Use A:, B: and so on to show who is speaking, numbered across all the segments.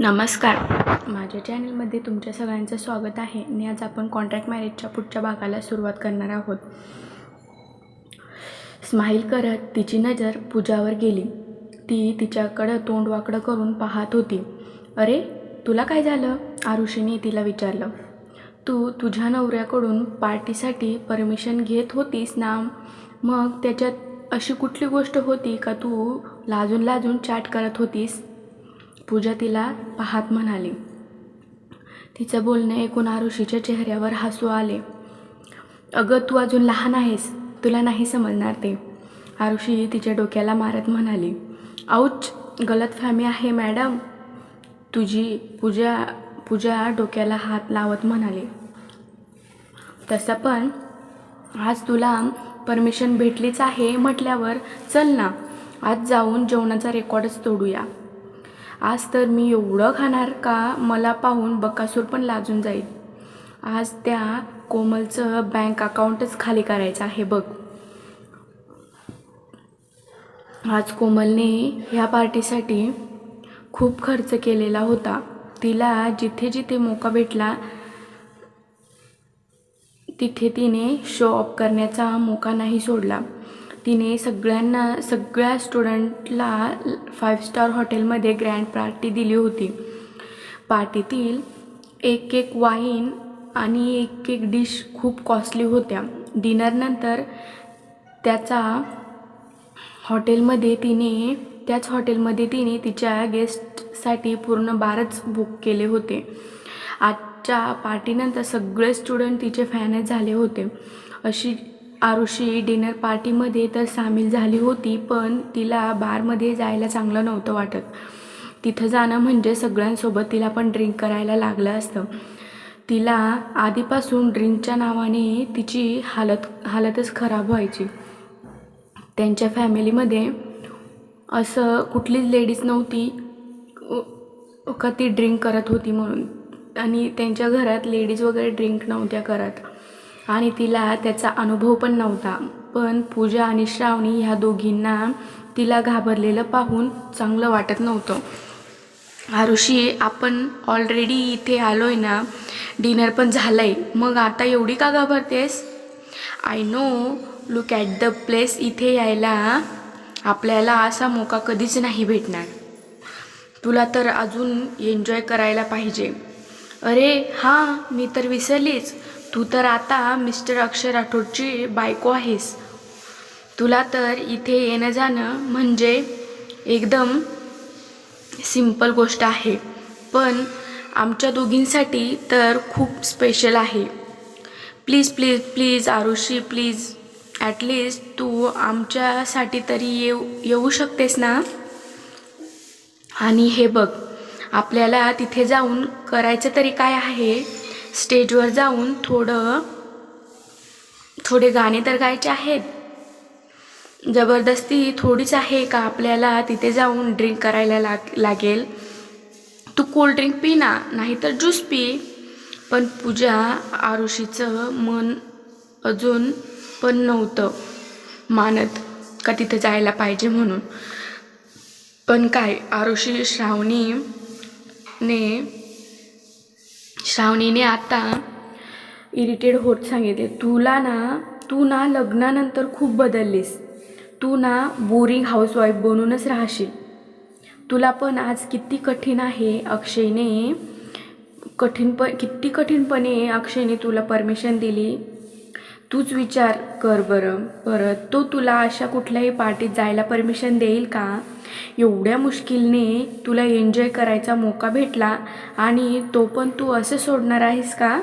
A: नमस्कार, माझ्या चॅनलमध्ये तुमच्या सगळ्यांचं स्वागत आहे. आणि आज आपण कॉन्ट्रॅक्ट मॅरेजच्या पुढच्या भागाला सुरुवात करणार आहोत. स्माईल करत तिची नजर पूजावर गेली. ती तिच्याकडं तोंड वाकडं करून पाहत होती. अरे, तुला काय झालं? आरुषीने तिला विचारलं. तू तुझ्या नवऱ्याकडून पार्टीसाठी परमिशन घेत होतीस ना, मग त्याच्यात अशी कुठली गोष्ट होती का तू लाजून लाजून चॅट करत होतीस? पूजा तिला पाहत म्हणाली. तिचं बोलणं ऐकून आरुषीच्या चेहऱ्यावर हसू आले. अगं, तू अजून लहान आहेस, तुला नाही समजणार ते, आरुषी तिच्या डोक्याला मारत म्हणाली. आऊच, गलतफहमी आहे मॅडम तुझी, पूजा डोक्याला हात लावत म्हणाली. तसं पण आज तुला परमिशन भेटलीच आहे म्हटल्यावर चल ना, आज जाऊन जेवणाचा रेकॉर्डच तोडूया. आज तर मी एवढं खाणार का मला पाहून बकासूर पण लाजून जाईल. आज त्या कोमलचं बँक अकाउंटच खाली करायचं आहे बघ. आज कोमलने ह्या पार्टीसाठी खूप खर्च केलेला होता. तिला जिथे जिथे मौका भेटला तिथे तिने शो ऑफ करण्याचा मौका नाही सोडला. तिने सगळ्या स्टुडंटला 5 स्टार हॉटेलमध्ये ग्रँड पार्टी दिली होती. पार्टीतील एक वाईन आणि एक डिश खूप कॉस्टली होत्या. डिनरनंतर त्याच हॉटेलमध्ये तिने तिच्या गेस्टसाठी पूर्ण बारच बुक केले होते. आजच्या पार्टीनंतर सगळे स्टुडंट तिचे फॅनच झाले होते. अशी आरुषी डिनर पार्टीमध्ये तर सामील झाली होती, पण तिला बारमध्ये जायला चांगलं नव्हतं वाटत. तिथं जाणं म्हणजे सगळ्यांसोबत तिला पण ड्रिंक करायला लागलं असतं. तिला आधीपासून ड्रिंकच्या नावाने तिची हालतच खराब व्हायची. त्यांच्या फॅमिलीमध्ये असं कुठलीच लेडीज नव्हती का ती ड्रिंक करत होती म्हणून, आणि त्यांच्या घरात लेडीज वगैरे ड्रिंक नव्हत्या करत आणि तिला त्याचा अनुभव पण नव्हता. पण पूजा आणि श्रावणी ह्या दोघींना तिला घाबरलेलं पाहून चांगलं वाटत नव्हतं. आरुषी, आपण ऑलरेडी इथे आलोय ना, डिनर पण झालंय, मग आता एवढी का घाबरतेस? I know, look at the place. इथे यायला आपल्याला असा मौका कधीच नाही भेटणार. तुला तर अजून एन्जॉय करायला पाहिजे. अरे हां, मी तर विसरलीच, तू तर आता मिस्टर अक्षय राठोडची बायको आहेस. तुला तर इथे येणं जाणं म्हणजे एकदम सिंपल गोष्ट आहे, पण आमच्या दोघींसाठी तर खूप स्पेशल आहे. Please please please Arushi, please, at least तू आमच्यासाठी तरी येऊ शकतेस ना. आणि हे बघ, आपल्याला तिथे जाऊन करायचं तरी काय आहे? स्टेजवर जाऊन थोडे गाणे तर गायचे आहेत. जबरदस्ती थोडीच आहे का आपल्याला तिथे जाऊन ड्रिंक करायला लागेल? तू कोल्ड ड्रिंक पी ना, नाहीतर ज्यूस पी. पण पूजा, आरुषीचं मन अजून पण नव्हतं मानत का तिथे जायला पाहिजे म्हणून. पण काय, आरुषी श्रावणीने आता इरिटेट होत सांगितले. तू ना लग्नानंतर खूप बदललीस. तू ना बोरिंग हाऊसवाईफ बनूनच राहशील. तुला पण आज किती कठीणपणे अक्षयने तुला परमिशन दिली. तूच विचार कर बरं. परत तो तुला अशा कुठल्याही पार्टीत जायला परमिशन देईल का? एवढ्या मुश्किलने तुला एन्जॉय करायचा मौका भेटला आणि तो पण तू असं सोडणार आहेस का?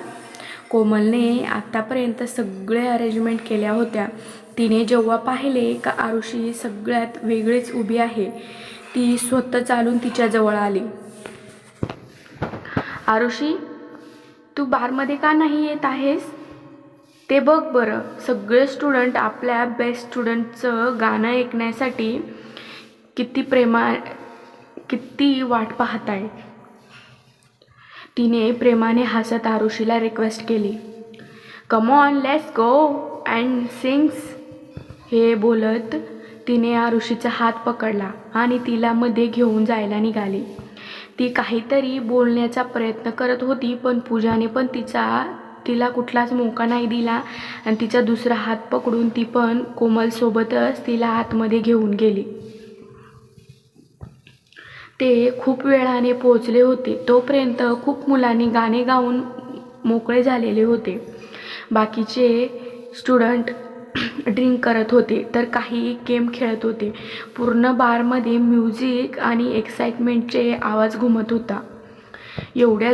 A: कोमलने आत्तापर्यंत सगळे अरेंजमेंट केल्या होत्या. तिने जेव्हा पाहिले का आरुषी सगळ्यात वेगळीच उभी आहे, ती स्वतः चालून तिच्याजवळ आली. आरुषी, तू बारमध्ये का नाही येत आहेस? ते बघ बरं, सगळे स्टुडंट आपल्या बेस्ट स्टुडंटचं गाणं ऐकण्यासाठी किती वाट पाहत आहे. तिने प्रेमाने हसत आरुषीला रिक्वेस्ट केली. Come on, let's go and sings. हे बोलत तिने आरुषीचा हात पकडला आणि तिला मध्ये घेऊन जायला निघाली. ती काहीतरी बोलण्याचा प्रयत्न करत होती, पण पूजाने पण तिला कुठलाच मोका नाही दिला आणि तिचा दुसरा हात पकडून ती पण कोमलसोबतच तिला आतमध्ये घेऊन गेली. ते खूप वेळाने पोचले होते. तोपर्यंत खूप मुलांनी गाणे गाऊन मोकळे झालेले होते. बाकीचे स्टुडंट ड्रिंक करत होते तर काही गेम खेळत होते. पूर्ण बारमध्ये म्युझिक आणि एक्साइटमेंटचे आवाज घुमत होता. एवढ्या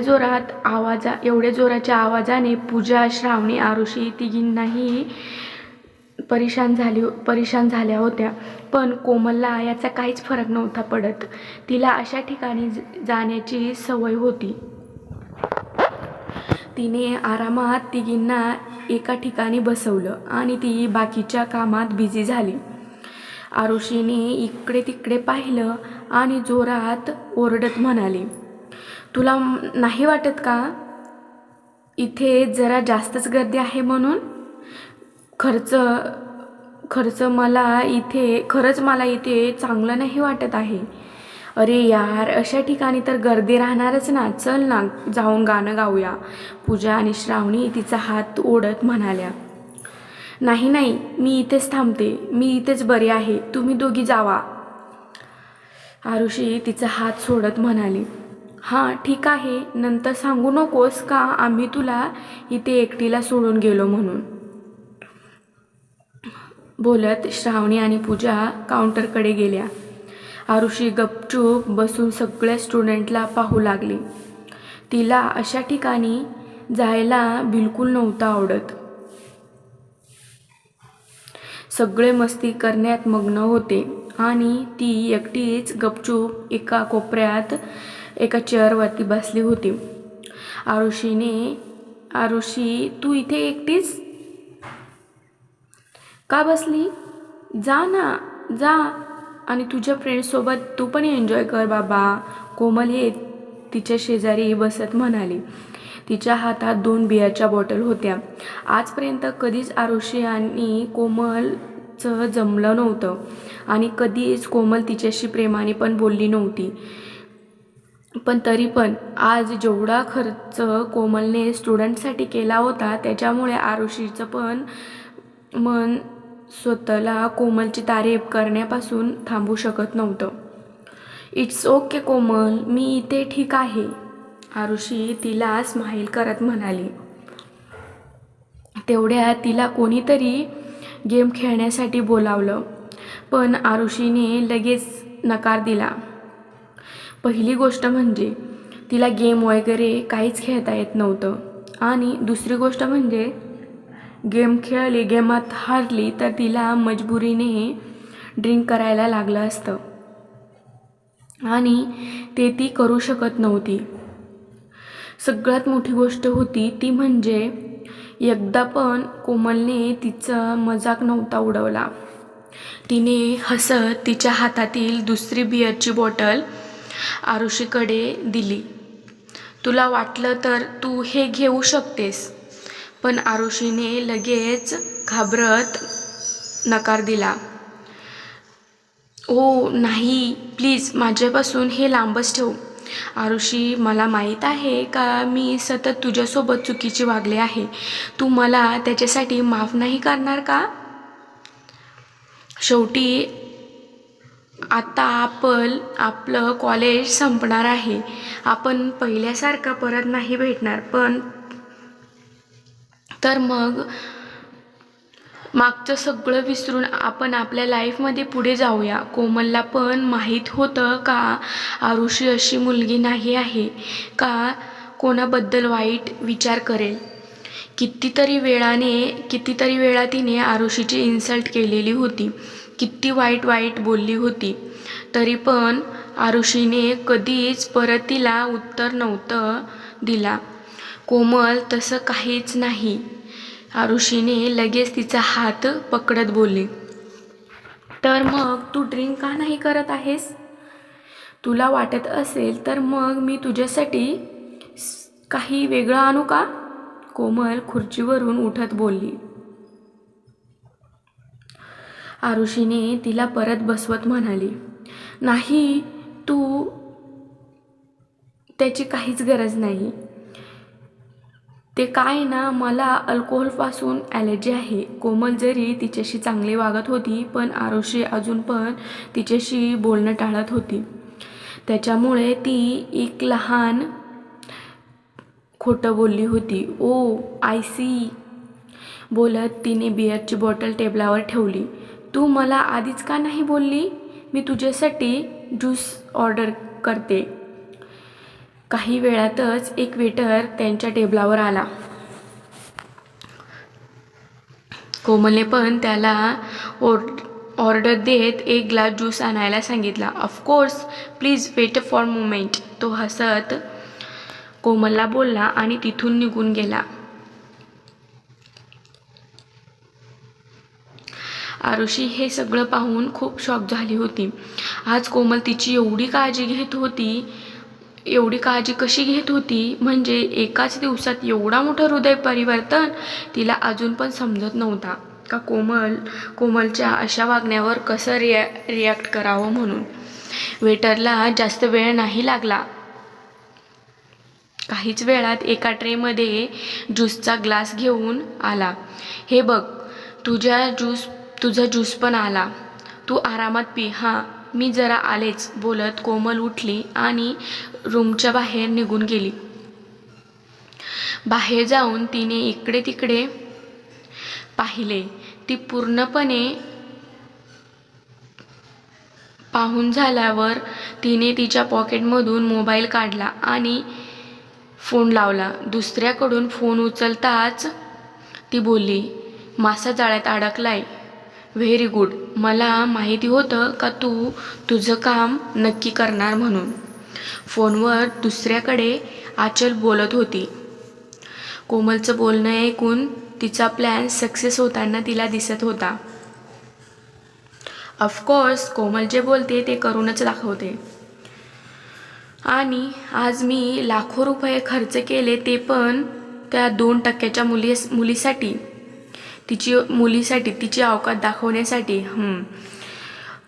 A: जोराच्या आवाजाने पूजा, श्रावणी, आरुषी तिघींनाही परेशान झाल्या होत्या. पण कोमलला याचा काहीच फरक नव्हता पडत. तिला अशा ठिकाणी जाण्याची सवय होती. तिने आरामात तिघींना एका ठिकाणी बसवलं आणि ती बाकीच्या कामात बिझी झाली. आरुषीने इकडे तिकडे पाहिलं आणि जोरात ओरडत म्हणाली, तुला नाही वाटत का इथे जरा जास्तच गर्दी आहे म्हणून? खरंच मला इथे चांगलं नाही वाटत आहे. अरे यार, अशा ठिकाणी तर गर्दी राहणारच ना. चल ना, जाऊन गाणं गाऊया. पूजा आणि श्रावणी तिचा हात ओढत म्हणाल्या. नाही, मी इथेच थांबते. मी इथेच बरी आहे. तुम्ही दोघी जावा. आरुषी तिचा हात सोडत म्हणाली. हां ठीक आहे, नंतर सांगू नकोस का आम्ही तुला इथे एकटीला सोडून गेलो म्हणून. बोलत श्रावणी आणि पूजा काउंटरकडे गेल्या. आरुषी गपचूप बसून सगळ्या स्टुडंटला पाहू लागली. तिला अशा ठिकाणी जायला बिलकुल नव्हतं आवडत. सगळे मस्ती करण्यात मग्न होते आणि ती एकटीच गपचूप एका कोपऱ्यात एका चेअरवरती बसली होती. आरुषी, तू इथे एकटीच का बसली? जा ना, जा आणि तुझ्या फ्रेंड्ससोबत तू पण एन्जॉय कर बाबा. कोमल तिच्या शेजारी बसत म्हणाली. तिच्या हातात 2 बिअरच्या बॉटल होत्या. आजपर्यंत कधीच आरुषी आणि कोमलचं जमलं नव्हतं आणि कधीच कोमल तिच्याशी प्रेमाने पण बोलली नव्हती. पण तरी पण आज जेवढा खर्च कोमलने स्टुडंटसाठी केला होता त्याच्यामुळे आरुषीचं पण मन स्वतःला कोमलची तारीफ करण्यापासून थांबू शकत नव्हतं. इट्स ओके कोमल, मी इथे ठीक आहे. आरुषी तिला स्माईल करत म्हणाली. तेवढ्यात तिला कोणीतरी गेम खेळण्यासाठी बोलावलं, पण आरुषीने लगेच नकार दिला. पहिली गोष्ट म्हणजे तिला गेम वगैरे काहीच खेळता येत नव्हतं आणि दुसरी गोष्ट म्हणजे गेमात हारली तर तिला मजबुरीने ड्रिंक करायला लागलं असतं आणि ते ती करू शकत नव्हती. सगळ्यात मोठी गोष्ट होती ती म्हणजे एकदा पण कोमलने तिचा मजाक नव्हता उडवला. तिने हसत तिच्या हातातील दुसरी बिअरची बॉटल आरुषीकडे दिली. तुला वाटलं तर तू हे घेऊ शकतेस. पण आरुषीने लगेच घाबरत नकार दिला. ओ नाही, प्लीज माझ्यापासून हे लांबच ठेव. आरुषी, मला माहीत आहे का मी सतत तुझ्यासोबत चुकीचे वागले आहे. तू मला त्याच्यासाठी माफ नाही करणार का? शेवटी आता आपलं कॉलेज संपणार आहे. आपण पहिल्यासारखं परत नाही भेटणार. पण तर मग मागचं सगळं विसरून आपण आपल्या लाईफमध्ये पुढे जाऊया. कोमलला पण माहीत होतं का आरुषी अशी मुलगी नाही आहे का कोणाबद्दल वाईट विचार करेल. कितीतरी वेळा तिने आरुषीची इन्सल्ट केलेली होती. किती वाईट बोलली होती. तरी पण आरुषीने कधीच परत तिला उत्तर नव्हतं दिला. कोमल तसं काहीच नाही. आरुषीने लगेच तिचा हात पकडत बोलली. तर मग तू ड्रिंक का नाही करत आहेस? तुला वाटत असेल तर मग मी तुझ्यासाठी काही वेगळं आणू का? कोमल खुर्चीवरून उठत बोलली. आरुषीने तिला परत बसवत म्हणाली. नाही, तू त्याची काहीच गरज नाही. ते काय ना, मला अल्कोहोलपासून ॲलर्जी आहे. कोमल जरी तिच्याशी चांगली वागत होती, पण आरुषी अजून पण तिच्याशी बोलणं टाळत होती. त्याच्यामुळे ती एक लहान खोटं बोलली होती. ओ आय सी बोलत तिने बिअरची बॉटल टेबलावर ठेवली. तू मला आधीच का नाही बोलली? मी तुझ्यासाठी ज्यूस ऑर्डर करते. काही वेळातच एक वेटर त्यांच्या टेबलावर आला. कोमलने पण त्याला ऑर्डर देत एक ग्लास ज्यूस आणायला सांगितला. Of course, please wait for moment, तो हसत कोमलला बोलला आणि तिथून निघून गेला. आरुषी हे सगळं पाहून खूप शॉक झाली होती. आज कोमल तिची एवढी काळजी कशी घेत होती? म्हणजे एकाच दिवसात एवढा मोठा हृदय परिवर्तन? तिला अजून पण समजत नव्हता का कोमलच्या अशा वागण्यावर कसं रिॲक्ट करावं म्हणून. वेटरला जास्त वेळ नाही लागला. काहीच वेळात एका ट्रेमध्ये ज्यूसचा ग्लास घेऊन आला. हे बघ, तुझा ज्यूस पण आला. तू आरामात पी. हां, मी जरा आलेच, बोलत कोमल उठली आणि रूमच्या बाहेर निघून गेली. बाहेर जाऊन तिने इकडे तिकडे पाहिले. ती पूर्णपणे पाहून झाल्यावर तिने तिच्या पॉकेटमधून मोबाईल काढला आणि फोन लावला. दुसऱ्याकडून फोन उचलताच ती बोलली, मासा जाळ्यात अडकलाय. Very good. मला माहिती होतं का तू तुझं काम नक्की करणार म्हणून. फोनवर दुसऱ्याकडे आचल बोलत होती. कोमलचं बोलणं ऐकून तिचा प्लॅन सक्सेस होताना तिला दिसत होता. ऑफकोर्स, कोमल जे बोलते ते करूनच दाखवते. आणि आज मी लाखो रुपये खर्च केले, ते पण त्या 2% मुलीसाठी, तिची अवकात दाखवण्यासाठी.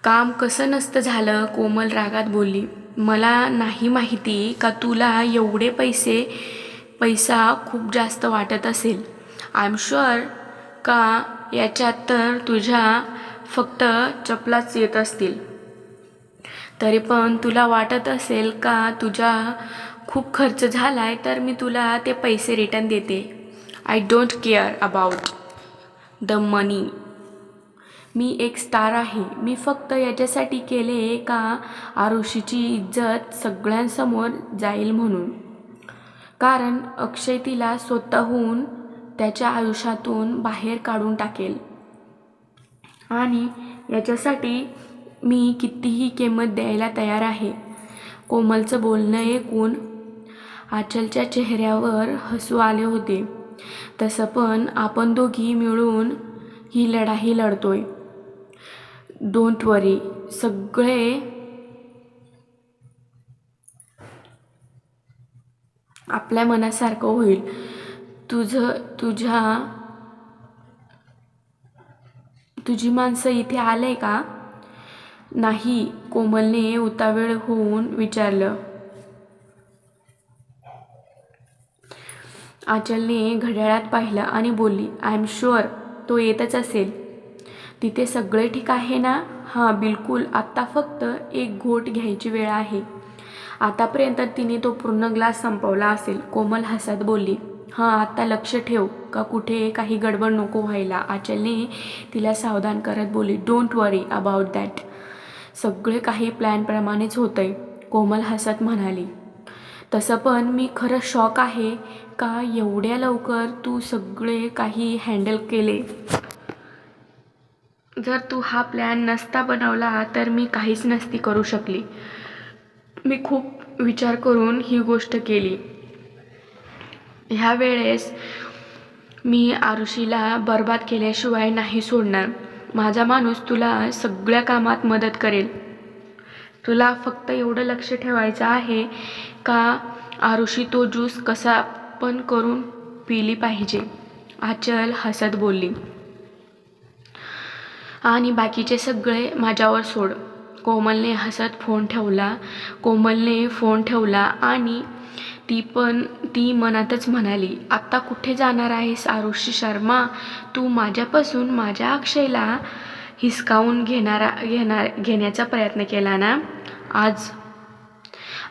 A: काम कसं नसतं झालं? कोमल रागात बोलली. मला नाही माहिती का तुला एवढे पैसा खूप जास्त वाटत असेल. आय एम शुअर का याच्यात तर तुझ्या फक्त चपलाच येत असतील. तरी पण तुला वाटत असेल का तुझा खूप खर्च झालाय, तर मी तुला ते पैसे रिटर्न देते. I don't care about the money. मी एक स्टार आहे. मी फक्त याच्यासाठी केले का आरुषीची इज्जत सगळ्यांसमोर जाईल म्हणून. कारण अक्षय तिला स्वतःहून त्याच्या आयुष्यातून बाहेर काढून टाकेल. आणि याच्यासाठी मी कितीही किंमत द्यायला तयार आहे. कोमलचं बोलणं ऐकून आचलच्या चेहऱ्यावर हसू आले होते. तसं पण आपण दोघी मिळून ही लढाई लढतोय. डोंट वरी, सगळे आपल्या मनासारखं होईल. तुझी माणसं इथे आले का? नाही, कोमलने उतावीळ होऊन विचारलं. आचलने घड्याळात पाहिलं आणि बोलली, आय एम शुअर तो येतच असेल. तिथे सगळे ठीक आहे ना? हां, बिलकुल. आत्ता फक्त एक घोट घ्यायची वेळ आहे. आतापर्यंत तिने तो पूर्ण ग्लास संपवला असेल. कोमल हसत बोलली. हां, आता लक्ष ठेव का कुठे काही गडबड नको व्हायला. आचलने तिला सावधान करत बोलली. Don't worry about that. सगळे काही प्लॅनप्रमाणेच होतंय, कोमल हसत म्हणाली. तसं पण मी खरं शॉक आहे का एवढ्या लवकर तू सगळे काही हँडल केले. जर तू हा प्लॅन नसता बनवला तर मी काहीच नसती करू शकली. मी खूप विचार करून ही गोष्ट केली. ह्या वेळेस मी आरुषीला बर्बाद केल्याशिवाय नाही सोडणार. माझा माणूस तुला सगळ्या कामात मदत करेल. तुला फक्त एवढं लक्ष ठेवायचं आहे का आरुषी तो ज्यूस कसा पण करून पिली पाहिजे. आचल हसत बोलली. आणि बाकीचे सगळे माझ्यावर सोड. कोमलने हसत कोमलने फोन ठेवला आणि ती मनातच म्हणाली, आता कुठे जाणार आहेस आरुषी शर्मा? तू माझ्यापासून माझ्या अक्षयला हिसकावून घेण्याचा प्रयत्न केला ना?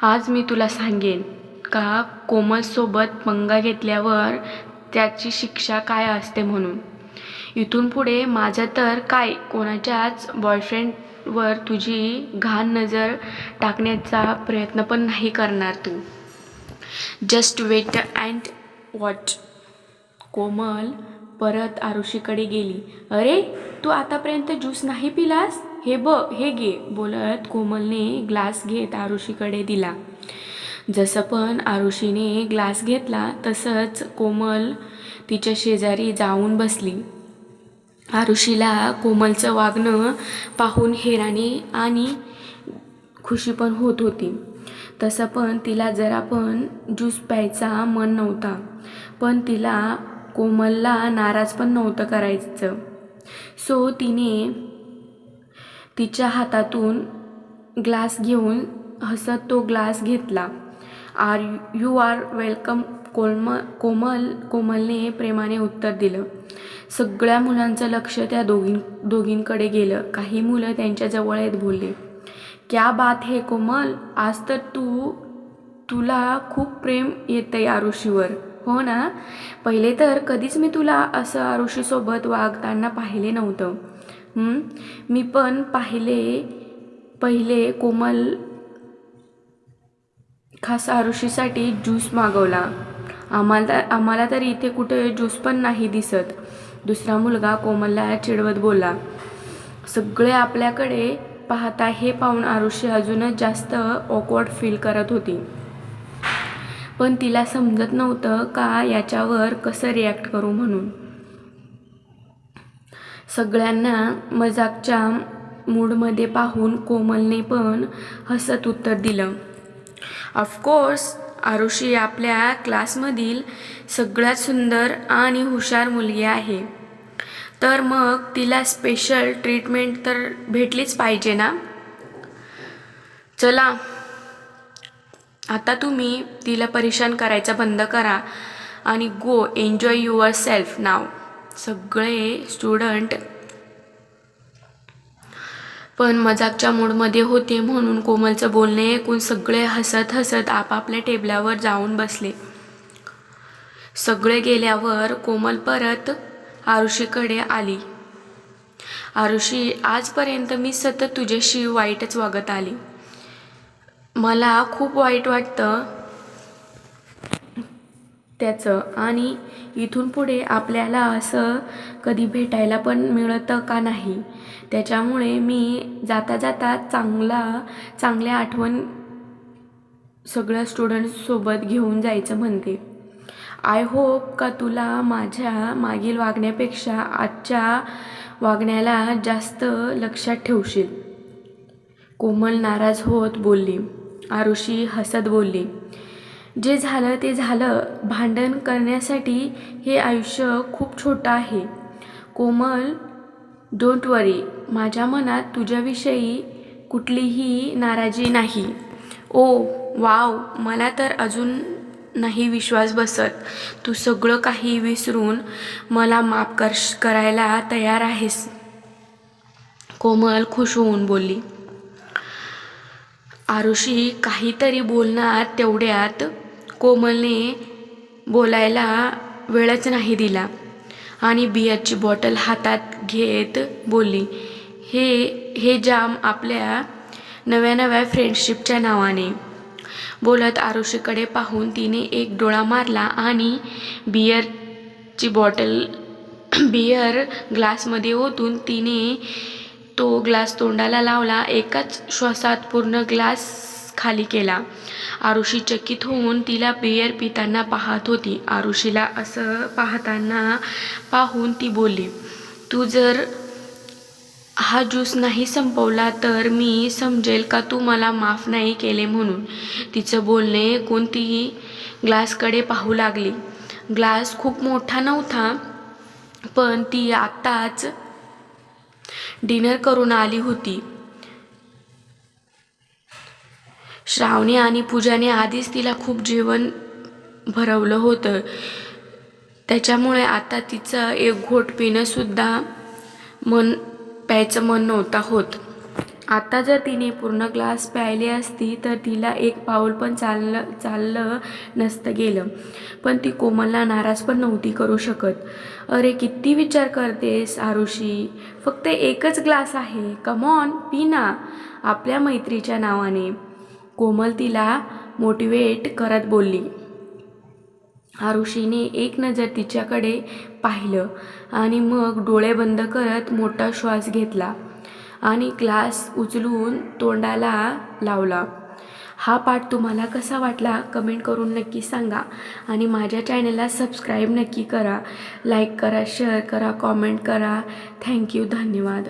A: आज मी तुला सांगेन का कोमलसोबत पंगा घेतल्यावर त्याची शिक्षा काय असते म्हणून. इथून पुढे माझं तर काय, कोणाच्याच बॉयफ्रेंडवर तुझी घाण नजर टाकण्याचा प्रयत्न पण नाही करणार तू. Just wait and watch. Komal परत आरुषीकडे गेली. अरे, तू आतापर्यंत ज्यूस नाही पिलास? हे बघ, हे घे, बोलत कोमलने ग्लास घेत आरुषीकडे दिला. जसं पण आरुषीने ग्लास घेतला तसंच कोमल तिच्या शेजारी जाऊन बसली. आरुषीला कोमलचं वागणं पाहून हेरानी आणि खुशी पण होत होती. तसं पण तिला जरा पण ज्यूस प्यायचा मन नव्हता, पण तिला कोमलला नाराज पण नव्हतं करायचं. सो तिने तिच्या हातातून ग्लास घेऊन हसत तो ग्लास घेतला. यू आर वेलकम कोमलने प्रेमाने उत्तर दिलं. सगळ्या मुलांचं लक्ष त्या दोघींकडे गेलं. काही मुलं त्यांच्या जवळ येत बोलले, क्या बात है कोमल, आज तर तुला खूप प्रेम येतंय आरुषीवर, हो ना? पहिले तर कधीच मी तुला असं आरुषीसोबत वागताना पाहिले नव्हतं. मी पण पहिले कोमल खास आरुषीसाठी ज्यूस मागवला. आम्हाला तर इथे कुठे ज्यूस पण नाही दिसत. दुसरा मुलगा कोमलला चिडवत बोलला. सगळे आपल्याकडे पाहता हे पाहून आरुषी अजूनच जास्त ऑकवर्ड फील करत होती. पण तिला समजत नव्हतं का याच्यावर कसं रिॲक्ट करू म्हणून. सगळ्यांना मजाकच्या मूडमध्ये पाहून कोमलने पण हसत उत्तर दिलं, ऑफकोर्स आरुषी आपल्या क्लासमधील सगळ्यात सुंदर आणि हुशार मुलगी आहे, तर मग तिला स्पेशल ट्रीटमेंट तर भेटलीच पाहिजे ना. चला आता तुम्ही तिला परेशान करायचं बंद करा आणि गो एन्जॉय युअर सेल्फ नाव. सगळे स्टुडंट पण मजाकच्या मूडमध्ये होते म्हणून कोमलचं बोलणे ऐकून सगळे हसत हसत आपापल्या टेबलावर जाऊन बसले. सगळे गेल्यावर कोमल परत आरुषीकडे आली. आरुषी, आजपर्यंत मी सतत तुझ्याशी वाईटच वागत आली. मला खूप वाईट वाटतं त्याचं, आणि इथून पुढे आपल्याला असं कधी भेटायला पण मिळतं का नाही, त्याच्यामुळे मी जाता जाता चांगल्या आठवण सगळ्या स्टुडंट्ससोबत घेऊन जायचं म्हणते. आय होप का तुला माझ्या मागील वागण्यापेक्षा आजच्या वागण्याला जास्त लक्षात ठेवशील. कोमल नाराज होत बोलली. आरुषी हसत बोलली, जे झालं ते झालं. भांडण करण्यासाठी हे आयुष्य खूप छोटं आहे. कोमल, डोंट वरी, माझ्या मनात तुझ्याविषयी कुठलीही नाराजी नाही. ओ वाव, मला तर अजून नाही विश्वास बसत. तू सगळं काही विसरून मला माफ करायला तयार आहेस. कोमल खुश होऊन बोलली. आरुषी काहीतरी बोलणार तेवढ्यात कोमलने बोलायला वेळच नाही दिला आणि बियरची बॉटल हातात घेत बोलली, हे जाम आपल्या नव्या फ्रेंडशिपच्या नावाने. बोलत आरुषीकडे पाहून तिने एक डोळा मारला आणि बियर ग्लासमध्ये ओतून तिने तो ग्लास तोंडाला लावला. एकाच श्वासात पूर्ण ग्लास खाली केला. आरुषी चकित होऊन तिला बियर पिताना पाहत होती. आरुषीला असं पाहून ती बोलली, तू जर हा ज्यूस नाही संपवला तर मी समजेल का तू मला माफ नाही केले म्हणून. तिचं बोलणे ऐकून ती ग्लासकडे पाहू लागली. ग्लास खूप मोठा नव्हता, पण ती आत्ताच डिनर करून आली होती. श्रावणी आणि पूजाने आधीच तिला खूप जेवण भरवलं होतं, त्याच्यामुळे आता तिचं एक घोट पिणंसुद्धा प्यायचं मन नव्हता होत. आता जर तिने पूर्ण ग्लास प्यायली असती तर तिला एक पाऊल पण चाललं नसतं गेलं. पण ती कोमलला नाराज पण नव्हती करू शकत. अरे किती विचार करतेस आरुषी, फक्त एकच ग्लास आहे, कमॉन पी ना आपल्या मैत्रीच्या नावाने, कोमल तिला मोटिवेट करत बोलली. आरुषीने एक नजर तिच्याकडे पाहिलं आणि मग डोळे बंद करत मोठा श्वास घेतला आणि ग्लास उचलून तोंडाला लावला. हा पाठ तुम्हाला कसा वाटला कमेंट करून नक्की सांगा आणि माझ्या चॅनलला सबस्क्राईब नक्की करा, लाईक करा, शेअर करा, कॉमेंट करा. थँक्यू, धन्यवाद.